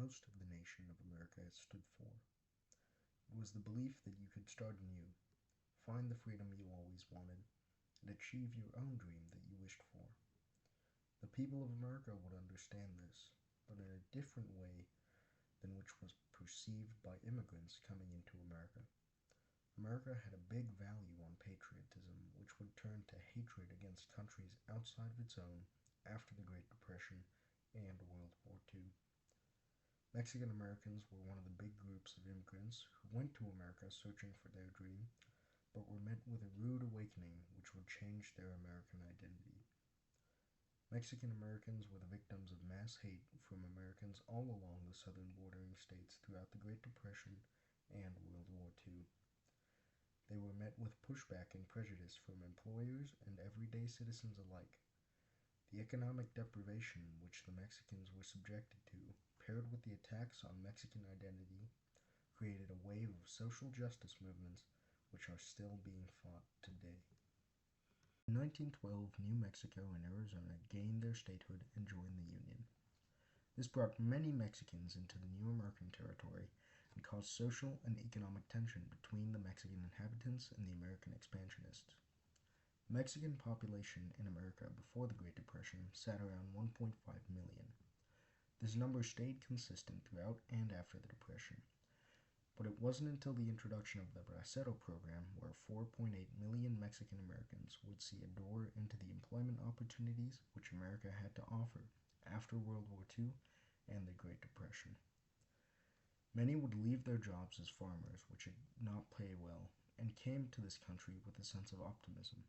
most of the nation of America has stood for. It was the belief that you could start anew, find the freedom you always wanted, and achieve your own dream that you wished for. The people of America would understand this, but in a different way than which was perceived by immigrants coming into America. America had a big value on patriotism, which would turn to hatred against countries outside of its own after the Great Depression and World War II. Mexican Americans were one of the big groups of immigrants who went to America searching for their dream, but were met with a rude awakening which would change their American identity. Mexican Americans were the victims of mass hate from Americans all along the southern bordering states throughout the Great Depression and World War II. They were met with pushback and prejudice from employers and everyday citizens alike. The economic deprivation which the Mexicans were subjected to, paired with the attacks on Mexican identity, created a wave of social justice movements which are still being fought today. In 1912, New Mexico and Arizona gained their statehood and joined the Union. This brought many Mexicans into the new American territory and caused social and economic tension between the Mexican inhabitants and the American expansionists. The Mexican population in America before the Great Depression sat around 1.5 million. This number stayed consistent throughout and after the Depression. But it wasn't until the introduction of the Bracero program where 4.8 million Mexican Americans would see a door into the employment opportunities which America had to offer after World War II and the Great Depression. Many would leave their jobs as farmers, which did not pay well, and came to this country with a sense of optimism.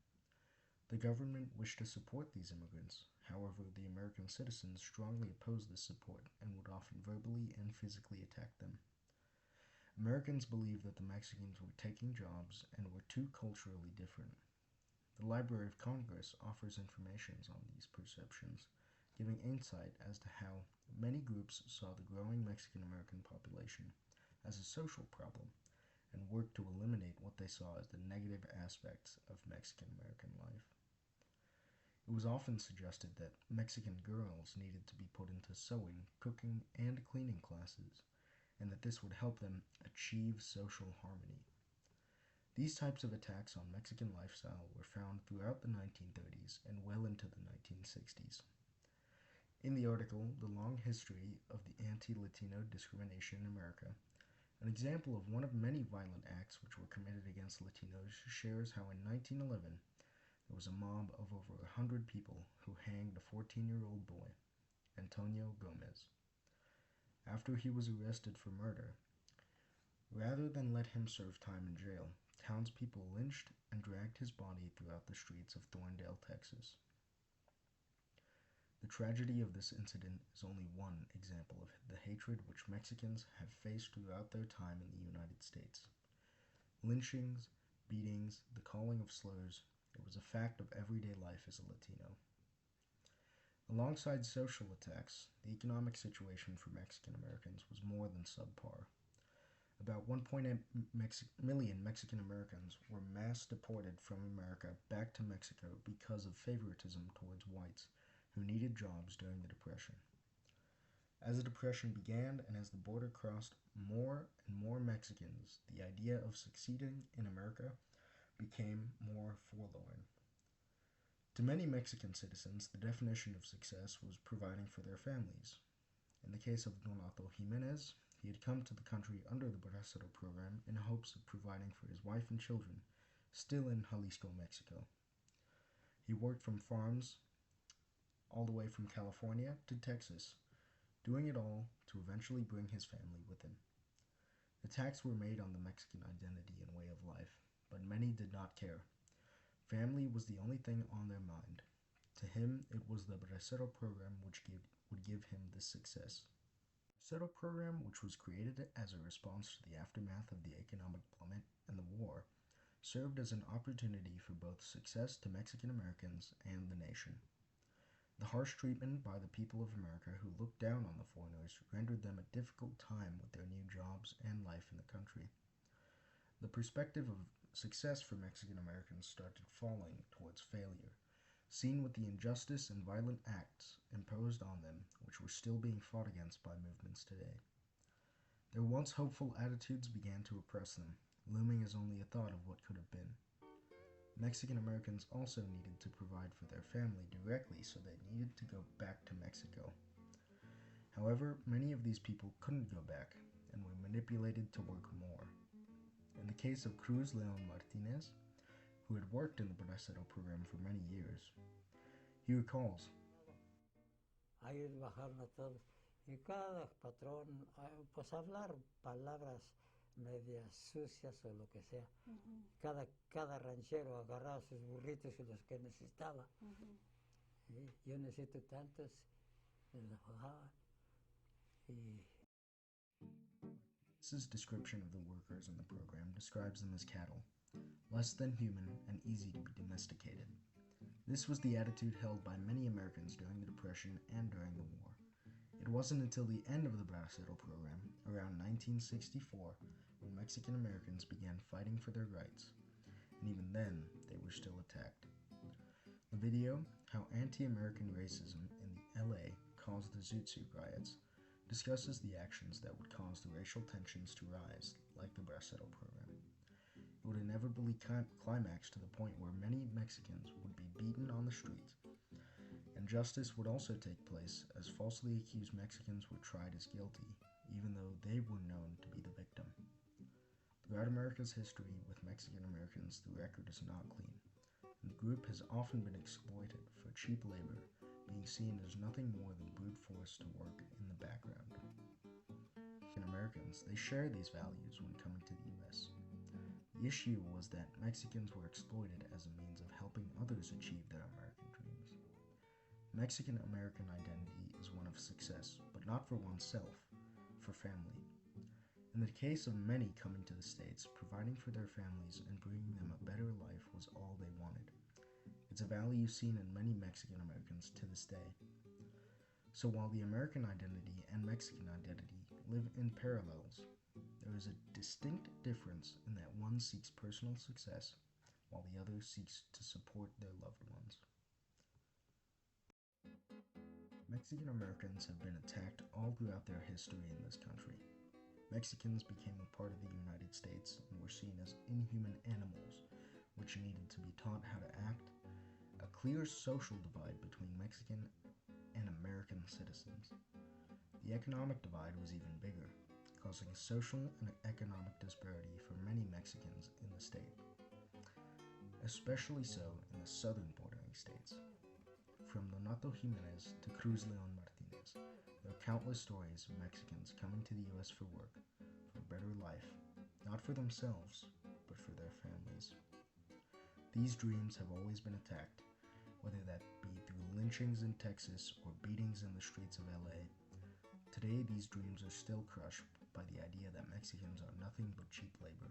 The government wished to support these immigrants. However, the American citizens strongly opposed this support and would often verbally and physically attack them. Americans believed that the Mexicans were taking jobs and were too culturally different. The Library of Congress offers information on these perceptions, giving insight as to how many groups saw the growing Mexican American population as a social problem and worked to eliminate what they saw as the negative aspects of Mexican American life. It was often suggested that Mexican girls needed to be put into sewing, cooking, and cleaning classes, and that this would help them achieve social harmony. These types of attacks on Mexican lifestyle were found throughout the 1930s and well into the 1960s. In the article, The Long History of the Anti-Latino Discrimination in America, an example of one of many violent acts which were committed against Latinos shares how in 1911 there was a mob of over 100 people who hanged a 14-year-old boy, Antonio Gomez. After he was arrested for murder, rather than let him serve time in jail, townspeople lynched and dragged his body throughout the streets of Thorndale, Texas. The tragedy of this incident is only one example of the hatred which Mexicans have faced throughout their time in the United States. Lynchings, beatings, the calling of slurs, it was a fact of everyday life as a Latino. Alongside social attacks, the economic situation for Mexican Americans was more than subpar. About 1.8 million Mexican Americans were mass deported from America back to Mexico because of favoritism towards whites who needed jobs during the Depression. As the Depression began and as the border crossed more and more Mexicans, the idea of succeeding in America became more forlorn. To many Mexican citizens, the definition of success was providing for their families. In the case of Donato Jimenez, he had come to the country under the Bracero program in hopes of providing for his wife and children, still in Jalisco, Mexico. He worked from farms all the way from California to Texas, doing it all to eventually bring his family with him. Attacks were made on the Mexican identity and way of life, but many did not care. Family was the only thing on their mind. To him, it was the Bracero program which would give him this success. The Bracero program, which was created as a response to the aftermath of the economic plummet and the war, served as an opportunity for both success to Mexican Americans and the nation. The harsh treatment by the people of America who looked down on the foreigners rendered them a difficult time with their new jobs and life in the country. The perspective of success for Mexican Americans started falling towards failure. seen with the injustice and violent acts imposed on them, which were still being fought against by movements today. Their once hopeful attitudes began to oppress them, looming as only a thought of what could have been. Mexican Americans also needed to provide for their family directly, so they needed to go back to Mexico. However, many of these people couldn't go back and were manipulated to work more. In the case of Cruz Leon Martinez, who had worked in the Bracero program for many years, he recalls, Ahí bajaron a todos. Y cada patrón, pues hablar palabras medias sucias o lo que sea. Cada ranchero agarraba sus burritos y los que necesitaba. Yo necesito tantos, los bajaba. This description of the workers in the program describes them as cattle, less than human and easy to be domesticated. This was the attitude held by many Americans during the Depression and during the war. It wasn't until the end of the Bracero program, around 1964, when Mexican Americans began fighting for their rights, and even then, they were still attacked. The video, How Anti-American Racism in the LA Caused the Zoot Suit Riots, discusses the actions that would cause the racial tensions to rise, like the Bracero program. It would inevitably climax to the point where many Mexicans would be beaten on the streets, and justice would also take place as falsely accused Mexicans were tried as guilty, even though they were known to be the victim. Throughout America's history with Mexican Americans, the record is not clean, and the group has often been exploited for cheap labor, being seen as nothing more than brute force to work in the background. Mexican Americans, they share these values when coming to the U.S. The issue was that Mexicans were exploited as a means of helping others achieve their American dreams. Mexican American identity is one of success, but not for oneself, for family. In the case of many coming to the States, providing for their families and bringing them a better life was all they wanted. It's a value seen in many Mexican Americans to this day. So while the American identity and Mexican identity live in parallels, there is a distinct difference in that one seeks personal success, while the other seeks to support their loved ones. Mexican Americans have been attacked all throughout their history in this country. Mexicans became a part of the United States and were seen as inhuman animals, which needed to be taught how to act. A clear social divide between Mexican and American citizens. The economic divide was even bigger, causing social and economic disparity for many Mexicans in the state, especially so in the southern bordering states. From Donato Jimenez to Cruz Leon Martinez, there are countless stories of Mexicans coming to the U.S. for work, for a better life, not for themselves, but for their families. These dreams have always been attacked, whether that be through lynchings in Texas or beatings in the streets of LA. Today, these dreams are still crushed by the idea that Mexicans are nothing but cheap labor.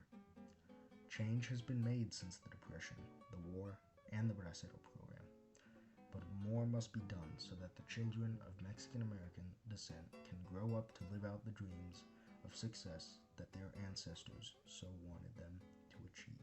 Change has been made since the Depression, the war, and the Bracero program, but more must be done so that the children of Mexican American descent can grow up to live out the dreams of success that their ancestors so wanted them to achieve.